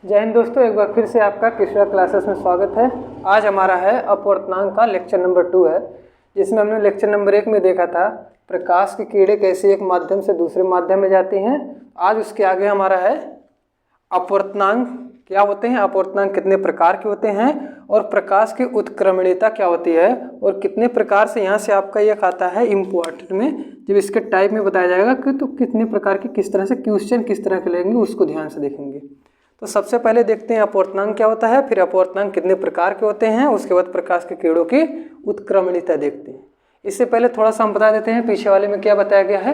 जय हिंद दोस्तों, एक बार फिर से आपका कृष्णा क्लासेस में स्वागत है। आज हमारा है अपवर्तनांक का लेक्चर नंबर 2 है, जिसमें हमने लेक्चर नंबर 1 में देखा था प्रकाश की किरणें कैसे एक माध्यम से दूसरे माध्यम में जाती हैं। आज उसके आगे हमारा है अपवर्तनांक क्या होते हैं, अपवर्तनांक कितने प्रकार के होते हैं और प्रकाश की उत्क्रमणीयता क्या होती है और कितने प्रकार से। यहाँ से आपका यह आता है इम्पोर्टेंट में, जब इसके टाइप में बताया जाएगा कि तो कितने प्रकार के किस तरह से क्वेश्चन किस तरह के लेंगे उसको ध्यान से देखेंगे। तो सबसे पहले देखते हैं अपवर्तनांक क्या होता है, फिर अपवर्तनांक कितने प्रकार के होते हैं, उसके बाद प्रकाश के किरणों की उत्क्रमणीयता देखते हैं। इससे पहले थोड़ा सा हम बता देते हैं पीछे वाले में क्या बताया गया है।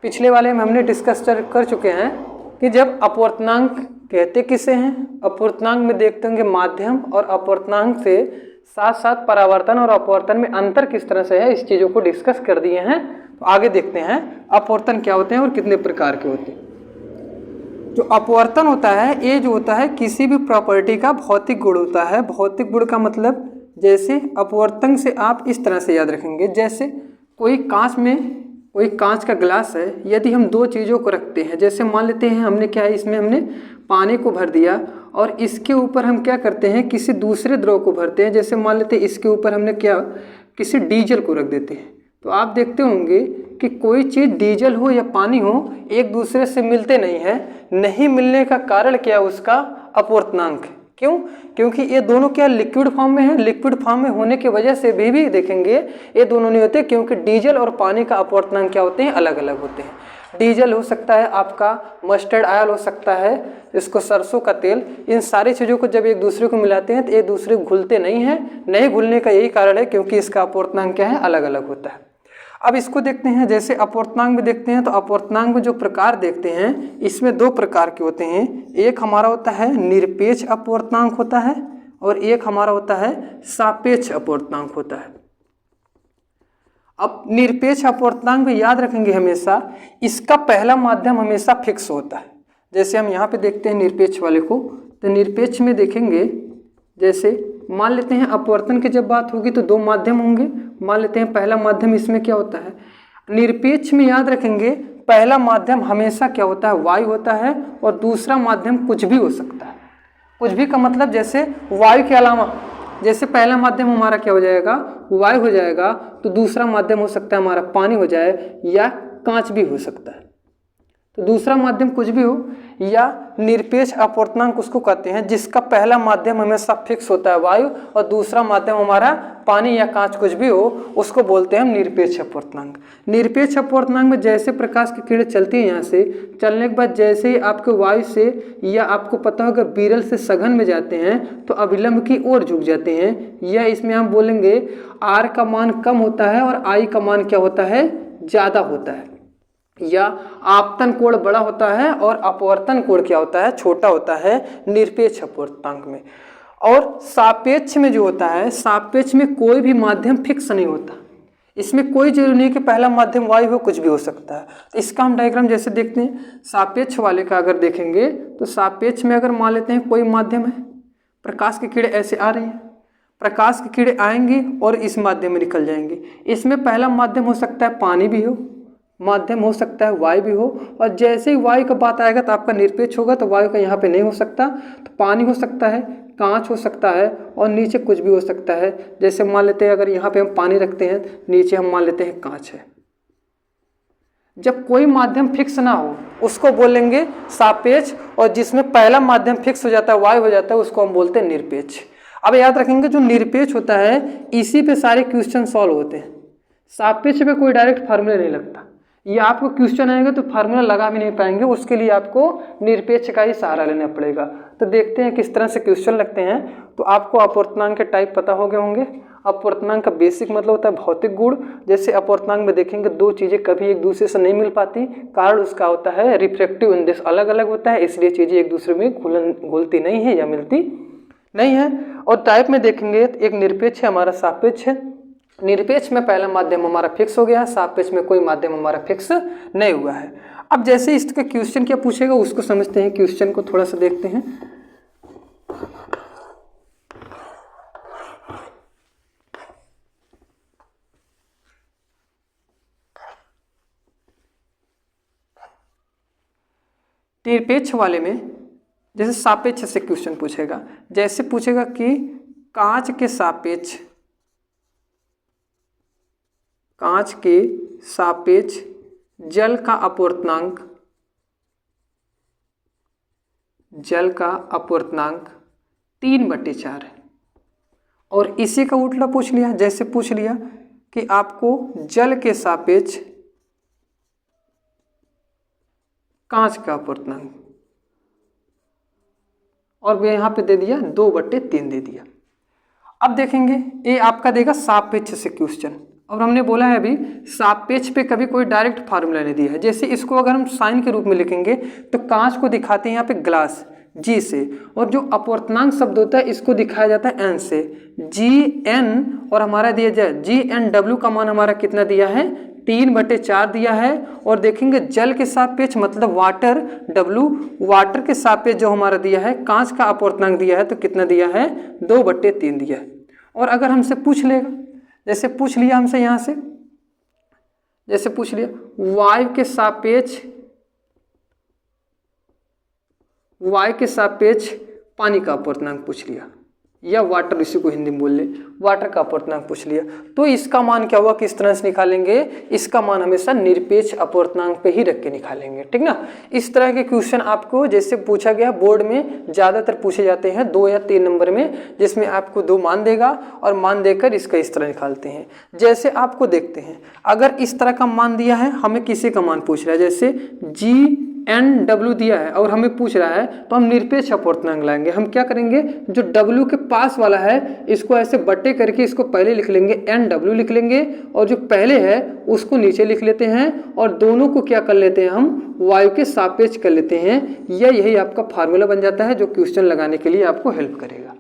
पिछले वाले में हमने डिस्कस कर चुके हैं कि जब अपवर्तनांक कहते किसे हैं, अपवर्तनांक में देखते होंगे माध्यम, और अपवर्तनांक से साथ साथ परावर्तन और अपवर्तन में अंतर किस तरह से है, इस चीज़ों को डिस्कस कर दिए हैं। तो आगे देखते हैं अपवर्तन क्या होते हैं और कितने प्रकार के होते हैं। जो अपवर्तन होता है ये जो होता है किसी भी प्रॉपर्टी का भौतिक गुण होता है। भौतिक गुण का मतलब जैसे अपवर्तन से आप इस तरह से याद रखेंगे, जैसे कोई कांच का ग्लास है, यदि हम दो चीज़ों को रखते हैं, जैसे मान लेते हैं हमने क्या है, इसमें हमने पानी को भर दिया और इसके ऊपर हम क्या करते हैं किसी दूसरे द्रव को भरते हैं, जैसे मान लेते हैं इसके ऊपर हमने क्या किसी डीजल को रख देते हैं। तो आप देखते होंगे कि कोई चीज़ डीजल हो या पानी हो एक दूसरे से मिलते नहीं हैं। नहीं मिलने का कारण क्या, उसका अपवर्तनांक। क्यों? क्योंकि ये दोनों क्या लिक्विड फॉर्म में है। लिक्विड फॉर्म में होने की वजह से भी देखेंगे ये दोनों नहीं होते, क्योंकि डीजल और पानी का अपवर्तनांक क्या होते हैं, अलग अलग होते हैं। डीजल हो सकता है आपका मस्टर्ड ऑयल हो सकता है, इसको सरसों का तेल, इन सारी चीज़ों को जब एक दूसरे को मिलाते हैं तो एक दूसरे को घुलते नहीं हैं। नहीं घुलने का यही कारण है क्योंकि इसका अपवर्तनांक क्या है, अलग अलग होता है। अब इसको देखते हैं, जैसे अपवर्तनांक में देखते हैं तो अपवर्तनांक में जो प्रकार देखते हैं इसमें दो प्रकार के होते हैं। एक हमारा होता है निरपेक्ष अपवर्तनांक होता है और एक हमारा होता है सापेक्ष अपवर्तनांक होता है। अब निरपेक्ष अपवर्तनांक में याद रखेंगे हमेशा इसका पहला माध्यम हमेशा फिक्स होता है। जैसे हम यहाँ पे देखते हैं निरपेक्ष वाले को, तो निरपेक्ष में देखेंगे जैसे मान लेते हैं अपवर्तन की जब बात होगी तो दो माध्यम होंगे। मान लेते हैं पहला माध्यम इसमें क्या होता है, निरपेक्ष में याद रखेंगे पहला माध्यम हमेशा क्या होता है, वायु होता है, और दूसरा माध्यम कुछ भी हो सकता है। कुछ भी का मतलब जैसे वायु के अलावा, जैसे पहला माध्यम हमारा क्या हो जाएगा, वायु हो जाएगा, तो दूसरा माध्यम हो सकता है हमारा पानी हो जाए या कांच भी हो सकता है। तो दूसरा माध्यम कुछ भी हो, या निरपेक्ष अपवर्तनांक उसको कहते हैं जिसका पहला माध्यम हमेशा फिक्स होता है वायु और दूसरा माध्यम हमारा पानी या कांच कुछ भी हो, उसको बोलते हैं हम निरपेक्ष अपवर्तनांक। निरपेक्ष अपवर्तनांक में जैसे प्रकाश की किरणें चलती हैं, यहाँ से चलने के बाद जैसे ही आपके वायु से या आपको पता होगा विरल से सघन में जाते हैं तो अभिलंब की ओर झुक जाते हैं, या इसमें हम बोलेंगे आर का मान कम होता है और आई का मान क्या होता है, ज़्यादा होता है, या आपतन कोण बड़ा होता है और अपवर्तन कोण क्या होता है, छोटा होता है निरपेक्ष अपवर्तनांक में। और सापेक्ष में जो होता है, सापेक्ष में कोई भी माध्यम फिक्स नहीं होता। इसमें कोई जरूरी नहीं कि पहला माध्यम वायु हो, कुछ भी हो सकता है। तो इसका हम डायग्राम जैसे देखते हैं, सापेक्ष वाले का अगर देखेंगे तो सापेक्ष में अगर मान लेते हैं कोई माध्यम है, प्रकाश की किरणें ऐसे आ रही हैं, प्रकाश की किरणें आएंगी और इस माध्यम में निकल जाएंगे। इसमें पहला माध्यम हो सकता है पानी भी हो, माध्यम हो सकता है वायु भी हो, और जैसे ही वायु का बात आएगा तो आपका निरपेक्ष होगा, तो वायु का यहाँ पे नहीं हो सकता, तो पानी हो सकता है, कांच हो सकता है और नीचे कुछ भी हो सकता है। जैसे मान लेते हैं अगर यहाँ पे हम पानी रखते हैं, नीचे हम मान लेते हैं कांच है। जब कोई माध्यम फिक्स ना हो उसको बोलेंगे सापेक्ष, और जिसमें पहला माध्यम फिक्स हो जाता है वायु हो जाता है उसको हम बोलते हैं निरपेक्ष। अब याद रखेंगे जो निरपेक्ष होता है इसी पे सारे क्वेश्चन सॉल्व होते हैं। सापेक्ष पे कोई डायरेक्ट फार्मूला नहीं लगता, ये आपको क्वेश्चन आएगा तो फार्मूला लगा भी नहीं पाएंगे, उसके लिए आपको निरपेक्ष का ही सहारा लेना पड़ेगा। तो देखते हैं किस तरह से क्वेश्चन लगते हैं। तो आपको अपवर्तनांक के टाइप पता हो गए होंगे। अपवर्तनांक का बेसिक मतलब होता है भौतिक गुण। जैसे अपवर्तनांक में देखेंगे दो चीज़ें कभी एक दूसरे से नहीं मिल पाती, कारण उसका होता है रिफ्रैक्टिव इंडेक्स अलग अलग होता है, इसलिए चीज़ें एक दूसरे में घुलती नहीं है या मिलती नहीं है। और टाइप में देखेंगे एक निरपेक्ष है, हमारा सापेक्ष है। निरपेक्ष में पहला माध्यम हमारा फिक्स हो गया, सापेक्ष में कोई माध्यम हमारा फिक्स नहीं हुआ है। अब जैसे इसका क्वेश्चन क्या पूछेगा उसको समझते हैं, क्वेश्चन को थोड़ा सा देखते हैं। निरपेक्ष वाले में जैसे सापेक्ष से क्वेश्चन पूछेगा, जैसे पूछेगा कि कांच के सापेक्ष जल का अपवर्तनांक 3/4 है। और इसी का उल्टा पूछ लिया, जैसे पूछ लिया कि आपको जल के सापेक्ष कांच का अपवर्तनांक, और मैं यहाँ पे दे दिया 2/3 दे दिया। अब देखेंगे ये आपका देगा सापेक्ष से क्वेश्चन, और हमने बोला है अभी सापेक्ष पे कभी कोई डायरेक्ट फार्मूला नहीं दिया है। जैसे इसको अगर हम साइन के रूप में लिखेंगे तो कांच को दिखाते हैं यहाँ पे ग्लास जी से, और जो अपवर्तनांक शब्द होता है इसको दिखाया जाता है एन से, जी एन, और हमारा दिया जाए जी एन डब्ल्यू का मान हमारा कितना दिया है 3/4 दिया है। और देखेंगे जल के सापेक्ष मतलब वाटर डब्ल्यू, वाटर के सापेक्ष जो हमारा दिया है कांच का अपवर्तनांक दिया है तो कितना दिया है 2/3 दिया है। और अगर हमसे पूछ लेगा, जैसे पूछ लिया हमसे यहाँ से, जैसे पूछ लिया वायु के सापेक्ष पानी का अपवर्तनांक पूछ लिया, या वाटर, इसी को हिंदी में बोल ले, वाटर का अपवर्तनांक पूछ लिया, तो इसका मान क्या हुआ, किस तरह से निकालेंगे, इसका मान हमेशा निरपेक्ष अपवर्तनांक पे ही रख के निकालेंगे, ठीक ना। इस तरह के क्वेश्चन आपको जैसे पूछा गया बोर्ड में ज़्यादातर पूछे जाते हैं 2 या 3 नंबर में, जिसमें आपको 2 मान देगा और मान देकर इसका इस तरह निकालते हैं। जैसे आपको देखते हैं अगर इस तरह का मान दिया है, हमें किसी का मान पूछ रहा है, जैसे GNW दिया है और हमें पूछ रहा है, तो हम निरपेक्ष अपवर्तनांक लाएंगे। हम क्या करेंगे, जो W के पास वाला है इसको ऐसे बट्टे करके इसको पहले लिख लेंगे, NW लिख लेंगे, और जो पहले है उसको नीचे लिख लेते हैं, और दोनों को क्या कर लेते हैं हम वायु के सापेक्ष कर लेते हैं। यही आपका फार्मूला बन जाता है जो क्वेश्चन लगाने के लिए आपको हेल्प करेगा।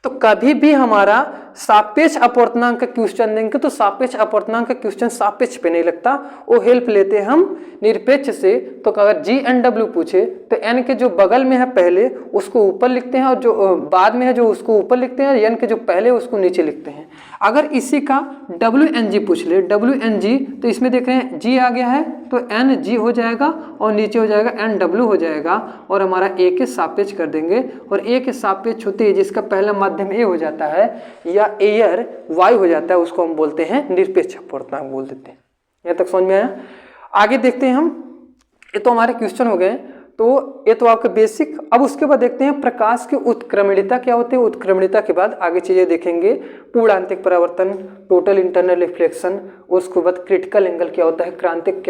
तो कभी भी हमारा सापेक्ष अपवर्तनांक का क्वेश्चन देंगे तो सापेक्ष अपवर्तनांक का क्वेश्चन सापेक्ष पे नहीं लगता, वो हेल्प लेते हैं हम निरपेक्ष से। तो अगर GNW पूछे तो n के जो बगल में है पहले उसको ऊपर लिखते हैं, और जो बाद में है जो उसको ऊपर लिखते हैं, n के जो पहले उसको नीचे लिखते हैं। अगर इसी का WNG पूछ ले, WNG, तो इसमें देख रहे हैं G आ गया है तो NG हो जाएगा और नीचे हो जाएगा NW हो जाएगा, और हमारा A के सापेक्ष कर देंगे, और A के सापेक्ष होते हैं जिसका पहला माध्यम A हो जाता है या एयर वायु हो जाता है, उसको हम बोलते हैं निरपेक्ष अपवर्तनांक बोल देते हैं। यहाँ तक समझ में आया। आगे देखते हैं हम, ये तो हमारे क्वेश्चन हो गए, तो ये तो आपके बेसिक। अब उसके बाद देखते हैं प्रकाश की उत्क्रमणीयता क्या होती है। उत्क्रमणीयता के बाद आगे चीजें देखेंगे, पूर्णांतिक परावर्तन, टोटल इंटरनल रिफ्लेक्शन, उसके बाद क्रिटिकल एंगल क्या होता है, क्रांतिक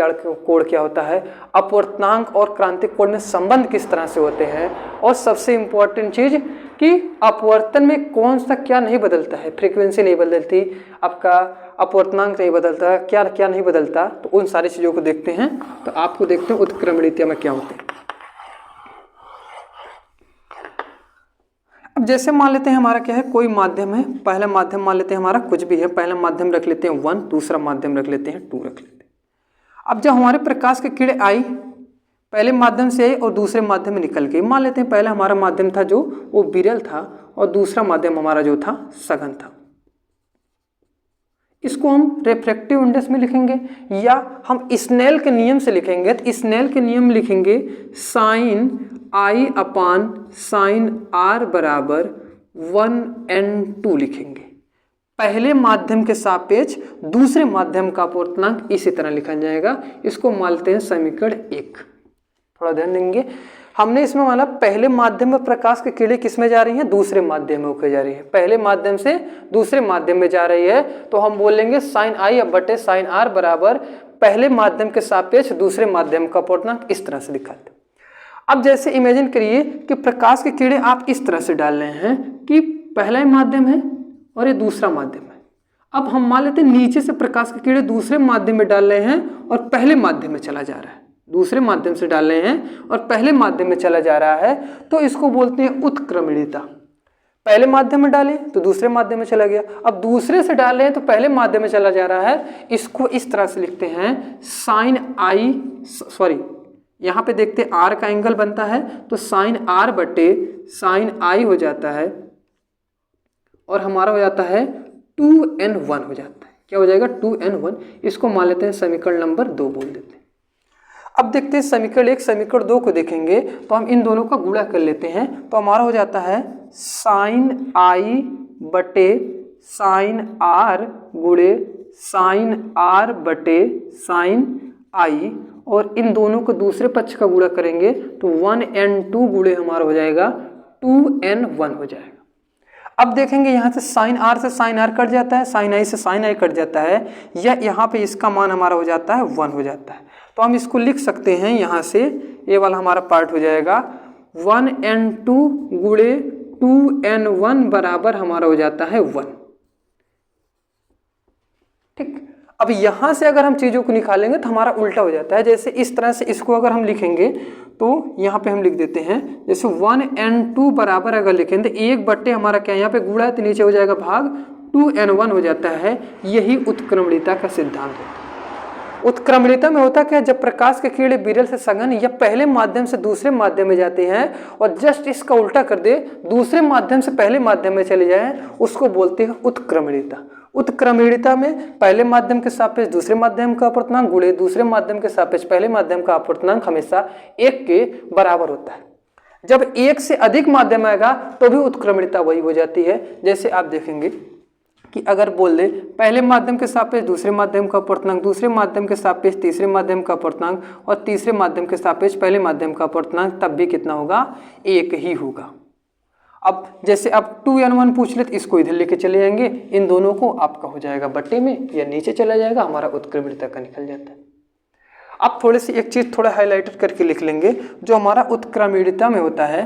कोण क्या होता है, अपवर्तनांक और क्रांतिक कोण में संबंध किस तरह से होते हैं, और सबसे इंपॉर्टेंट चीज कि अपवर्तन में कौन सा क्या नहीं बदलता है, फ्रीक्वेंसी नहीं बदलती, आपका अपवर्तनांक नहीं बदलता, क्या क्या नहीं बदलता, तो उन सारी चीजों को देखते हैं। तो आपको देखते हैं उत्क्रमणीयता में क्या होते हैं। अब जैसे मान लेते हैं हमारा क्या है, कोई माध्यम है, पहला माध्यम मान लेते हैं हमारा कुछ भी है, पहला माध्यम रख लेते हैं 1, दूसरा माध्यम रख लेते हैं 2 रख लेते हैं। अब जब हमारे प्रकाश की किरणें आई, पहले माध्यम से आई और दूसरे माध्यम में निकल गई, मान लेते हैं पहला हमारा माध्यम था जो वो विरल था और दूसरा माध्यम हमारा जो था सघन था, इसको हम रिफ्रैक्टिव इंडेक्स में लिखेंगे, या हम स्नेल के नियम से लिखेंगे। तो स्नेल के नियम में लिखेंगे sin I/sin R बराबर 1n2 लिखेंगे। पहले माध्यम के सापेक्ष दूसरे माध्यम का अपवर्तनांक इसी तरह लिखा जाएगा। इसको मानते हैं समीकरण 1। थोड़ा ध्यान देंगे, हमने इसमें माना पहले माध्यम में प्रकाश की किरणें किस में जा रही हैं, दूसरे माध्यम में होकर जा रही है, पहले माध्यम से दूसरे माध्यम में जा रही है, तो हम बोलेंगे sin I/sin R बराबर पहले माध्यम के सापेक्ष दूसरे माध्यम का अपवर्तनांक, इस तरह से लिखा। अब जैसे इमेजिन करिए कि प्रकाश की किरणें आप इस तरह से डाल रहे हैं कि पहला माध्यम है और ये दूसरा माध्यम है। अब हम मान लेते हैं नीचे से प्रकाश की किरणें दूसरे माध्यम में डाल रहे हैं और पहले माध्यम में चला जा रहा है, दूसरे माध्यम से डाल रहे हैं और पहले माध्यम में चला जा रहा है, तो इसको बोलते हैं उत्क्रमणीयता। पहले माध्यम में डाले तो दूसरे माध्यम में चला गया, अब दूसरे से डाल रहे हैं तो पहले माध्यम में चला जा रहा है, इसको इस तरह से लिखते हैं यहाँ पे देखते R का एंगल बनता है तो sin R/sin I हो जाता है, और हमारा हो जाता है 2n1 हो जाता है। क्या हो जाएगा 2n1, इसको मान लेते हैं समीकरण नंबर 2 बोल देते हैं। अब देखते हैं समीकरण 1 समीकरण 2 को देखेंगे तो हम इन दोनों का गुणा कर लेते हैं, तो हमारा हो जाता है साइन आई बटे साइन आर गुणे साइन आर बटे साइन आई, और इन दोनों को दूसरे पक्ष का गुणा करेंगे तो 1n2 गुणे हमारा हो जाएगा 2n1 हो जाएगा। अब देखेंगे यहाँ से साइन आर कट जाता है, साइन आई से साइन आई कट जाता है, या यहाँ पे इसका मान हमारा हो जाता है 1 हो जाता है। तो हम इसको लिख सकते हैं, यहाँ से ये वाला हमारा पार्ट हो जाएगा 1n2 गुणे 2n1 बराबर हमारा हो जाता है 1। ठीक, अब यहाँ से अगर हम चीज़ों को निकालेंगे तो हमारा उल्टा हो जाता है। जैसे इस तरह से इसको अगर हम लिखेंगे तो यहाँ पे हम लिख देते हैं, जैसे 1n2 बराबर अगर लिखेंगे तो 1 बट्टे हमारा क्या यहाँ पे गुणा है तो नीचे हो जाएगा भाग 2n1 हो जाता है। यही उत्क्रमणिता का सिद्धांत होता है। उत्क्रमणिता में होता क्या है, जब प्रकाश के किरण विरल से सघन या पहले माध्यम से दूसरे माध्यम में जाते हैं और जस्ट इसका उल्टा कर दे, दूसरे माध्यम से पहले माध्यम में चले जाए, उसको बोलते हैं उत्क्रमणिता। उत्क्रमणिता में पहले माध्यम के सापेक्ष दूसरे माध्यम का अपवर्तनांक गुणे दूसरे माध्यम के सापेक्ष पहले माध्यम का अपवर्तनांक हमेशा 1 के बराबर होता है। जब 1 से अधिक माध्यम आएगा तो भी उत्क्रमणिता वही हो जाती है। जैसे आप देखेंगे कि अगर बोल दे पहले माध्यम के सापेक्ष दूसरे माध्यम का अपवर्तनांक, दूसरे माध्यम के सापेक्ष तीसरे माध्यम का अपवर्तनांक और तीसरे माध्यम के सापेक्ष पहले माध्यम का अपवर्तनांक, तब भी कितना होगा, 1 ही होगा। अब जैसे आप 2n1 पूछ ले तो इसको इधर लेके चले जाएंगे, इन दोनों को आपका हो जाएगा बट्टे में या नीचे चला जाएगा, हमारा उत्क्रमणिता का निकल जाता है। अब थोड़ी सी एक चीज़ थोड़ा हाईलाइटेड करके लिख लेंगे जो हमारा उत्क्रमणिता में होता है,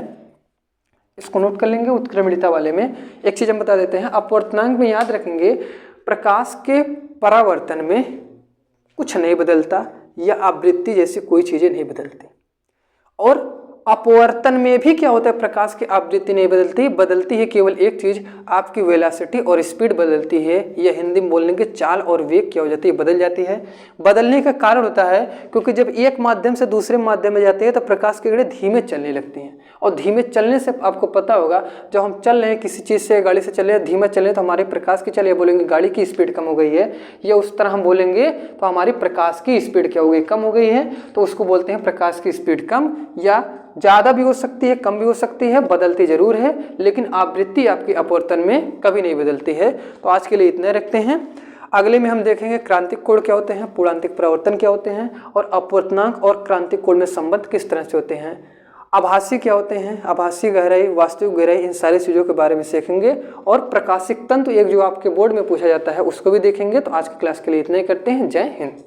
इसको नोट कर लेंगे। उत्क्रमणिता वाले में एक चीज़ हम बता देते हैं, अपवर्तनांक में याद रखेंगे प्रकाश के परावर्तन में कुछ नहीं बदलता या आवृत्ति जैसी कोई चीज़ें नहीं बदलती, और अपवर्तन में भी क्या होता है, प्रकाश की आवृत्ति नहीं बदलती, बदलती है केवल एक चीज, आपकी वेलोसिटी और स्पीड बदलती है, या हिंदी में बोलेंगे चाल और वेग क्या हो जाती है, बदल जाती है। बदलने का कारण होता है क्योंकि जब एक माध्यम से दूसरे माध्यम में जाते हैं तो प्रकाश की किरणें धीमे चलने लगती हैं, और धीमे चलने से आपको पता होगा जब हम चल रहे हैं किसी चीज़ से, गाड़ी से चल रहे हैं, धीमा चल रहे हैं तो हमारे प्रकाश की चलिए बोलेंगे गाड़ी की स्पीड कम हो गई है, या उस तरह हम बोलेंगे तो हमारी प्रकाश की स्पीड क्या हो गई, कम हो गई है, तो उसको बोलते हैं प्रकाश की स्पीड कम, या ज़्यादा भी हो सकती है कम भी हो सकती है, बदलती जरूर है, लेकिन आवृत्ति आपकी अपवर्तन में कभी नहीं बदलती है। तो आज के लिए इतने रखते हैं। अगले में हम देखेंगे क्रांतिक कोण क्या होते हैं, पूर्णांतिक परावर्तन क्या होते हैं, और अपवर्तनांक और क्रांतिक कोण में संबंध किस तरह से होते हैं, आभासी क्या होते हैं, आभासी गहराई, वास्तविक गहराई, इन सारी चीज़ों के बारे में सीखेंगे। और प्रकाशिक तंतु एक जो आपके बोर्ड में पूछा जाता है उसको भी देखेंगे। तो आज की क्लास के लिए इतना ही करते हैं। जय हिंद।